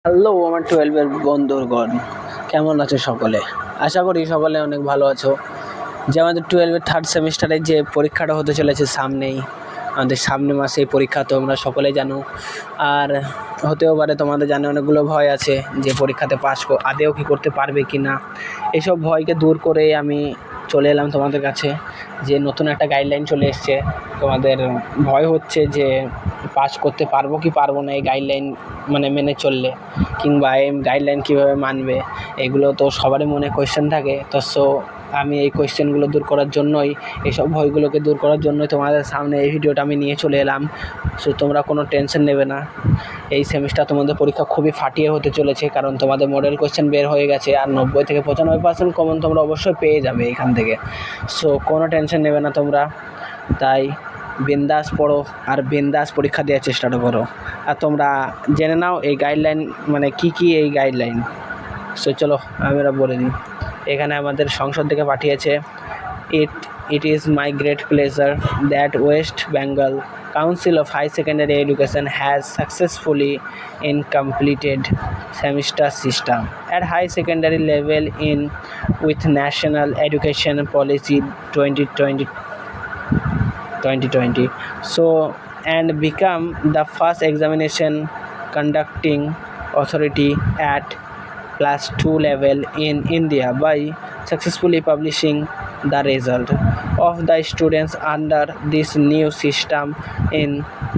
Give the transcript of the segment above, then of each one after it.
Hello আমার 12-এর বন্ধুগণ, কেমন আছো সকলে? আশা করি সকলে অনেক ভালো আছো। যে আমাদের 12-এর থার্ড সেমিস্টারের যে পরীক্ষাটা হতে চলেছে সামনেই, আমাদের সামনের মাসে এই পরীক্ষা তোমরা সকলেই জানো। আর হতেও পারে তোমাদের জানে অনেকগুলো ভয় আছে যে পরীক্ষাতে পাস আদেও কি করতে পারবে কি না। এইসব ভয়কে দূর করে আমি চলে এলাম তোমাদের কাছে যে নতুন একটা গাইডলাইন চলে এসছে। তোমাদের ভয় হচ্ছে যে পাস করতে পারবো কি পারবো না এই গাইডলাইন মেনে চললে, কিংবা এই গাইডলাইন কীভাবে মানবে, এগুলো তো সবারই মনে কোয়েশ্চেন থাকে। তো আমি এই কোয়েশ্চেনগুলো দূর করার জন্যই, এইসব ভয়গুলোকে দূর করার জন্যই তোমাদের সামনে এই ভিডিওটা আমি নিয়ে চলে এলাম। তোমরা কোনো টেনশন নেবে না। এই সেমিস্টার তোমাদের পরীক্ষা খুবই ফাটিয়ে হতে চলেছে, কারণ তোমাদের মডেল কোয়েশ্চেন বের হয়ে গেছে আর 90 থেকে 95% কমন তোমরা অবশ্যই পেয়ে যাবে এখান থেকে। কোনো টেনশন নেবে না তোমরা। তাই বিন্দাস পড়ো আর বিন্দাস পরীক্ষা দেওয়ার চেষ্টাটা করো। আর তোমরা জেনে নাও এই গাইডলাইন কী এই গাইডলাইন। চলো আমরা বলে দিই। এখানে আমাদের সংসদ থেকে পাঠিয়েছে, It is my great pleasure that West Bengal Council of High Secondary Education has successfully completed semester system at high secondary level in with National Education Policy 2020 and become the first examination conducting authority at class 2 level in India by successfully publishing the result of the students under this new system in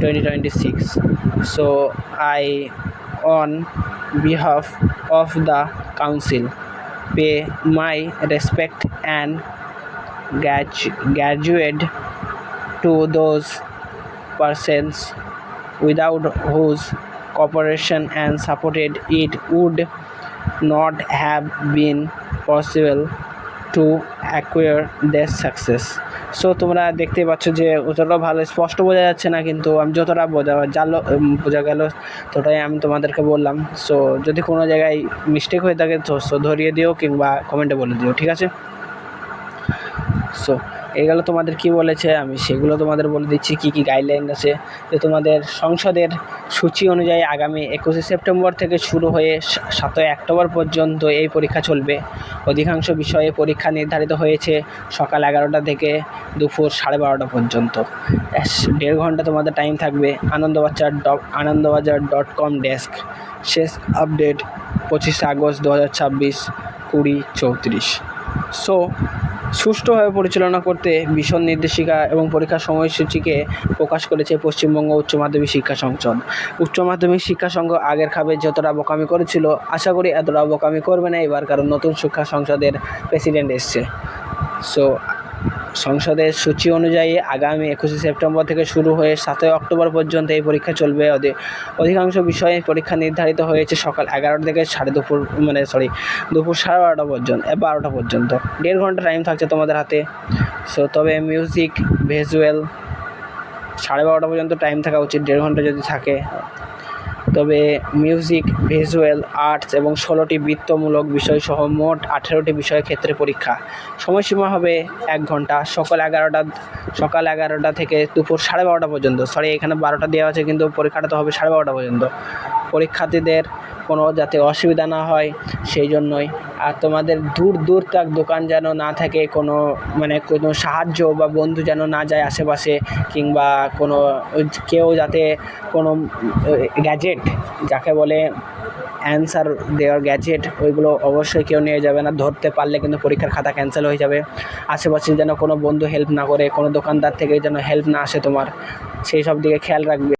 2026. I, on behalf of the council, pay my respect and gratitude to those persons without whose cooperation and supported it would not have been possible to acquire their success. তোমরা দেখতেই পাচ্ছ যে অতটা ভালো স্পষ্ট বোঝা যাচ্ছে না, কিন্তু আমি যতটা বোঝা গেল ততটাই আমি তোমাদেরকে বললাম। যদি কোনো জায়গায় মিস্টেক হয়ে থাকে তো ধরিয়ে দিও কিংবা কমেন্টে বলে দিও, ঠিক আছে? এগুলো তোমাদের কি বলেছে আমি সেগুলো তোমাদের বলে দিচ্ছি, কি গাইডলাইন আছে। যে তোমাদের সংসদের সূচি অনুযায়ী আগামী 21শে সেপ্টেম্বর থেকে শুরু হয়ে 7ই অক্টোবর পর্যন্ত এই পরীক্ষা চলবে। অধিকাংশ বিষয়ে পরীক্ষা নির্ধারিত হয়েছে সকাল 11টা থেকে দুপুর 12:30 পর্যন্ত। 1.5 ঘন্টা তোমাদের টাইম থাকবে। আনন্দবাজার.com ডেস্ক। শেষ আপডেট 25 আগস্ট 2026 20:34। সুষ্ঠুভাবে পরিচালনা করতে ভীষণ নির্দেশিকা এবং পরীক্ষার সময়সূচিকে প্রকাশ করেছে পশ্চিমবঙ্গ উচ্চ মাধ্যমিক শিক্ষা সংসদ। উচ্চ মাধ্যমিক শিক্ষা সংঘ আগের খাবে যতটা বোকামি করেছিল, আশা করি এতটা বোকামি করবে না এবার, কারণ নতুন শিক্ষা সংসদের প্রেসিডেন্ট এসছে। সংসদের সূচি অনুযায়ী আগামী 21শে সেপ্টেম্বর থেকে শুরু হয়ে 7ই অক্টোবর পর্যন্ত এই পরীক্ষা চলবে। অধিকাংশ বিষয়ে পরীক্ষা নির্ধারিত হয়েছে সকাল 11টা থেকে দুপুর 12:30 পর্যন্ত, 12টা পর্যন্ত। 1.5 ঘন্টা টাইম থাকছে তোমাদের হাতে। তবে মিউজিক, ভিজুয়াল 12:30 পর্যন্ত টাইম থাকা উচিত, 1.5 ঘন্টা যদি থাকে। তবে মিউজিক, ভিজুয়াল আর্টস এবং 16টি বৃত্তমূলক বিষয়সহ মোট 18টি বিষয়ের ক্ষেত্রে পরীক্ষা। সময়সীমা হবে 1 ঘন্টা, সকাল 11টা থেকে দুপুর 12:30 পর্যন্ত। এখানে 12টা দেওয়া আছে, কিন্তু পরীক্ষাটা তো হবে 12:30 পর্যন্ত। পরীক্ষার্থীদের কোনো যাতে অসুবিধা না হয় সেই জন্যই। আর তোমাদের দূর তাক দোকান যেন না থাকে, কোনো সাহায্য বা বন্ধু যেন না যায় আশেপাশে, কিংবা কেউ যাতে কোনো গ্যাজেট, যাকে বলে অ্যান্সার দেওয়ার গ্যাজেট, ওইগুলো অবশ্যই কেউ নিয়ে যাবে না। ধরতে পারলে কিন্তু পরীক্ষার খাতা ক্যান্সেল হয়ে যাবে। আশেপাশে যেন কোনো বন্ধু হেল্প না করে, কোনো দোকানদার থেকে যেন হেল্প না আসে তোমার, সেই সব দিকে খেয়াল রাখবে।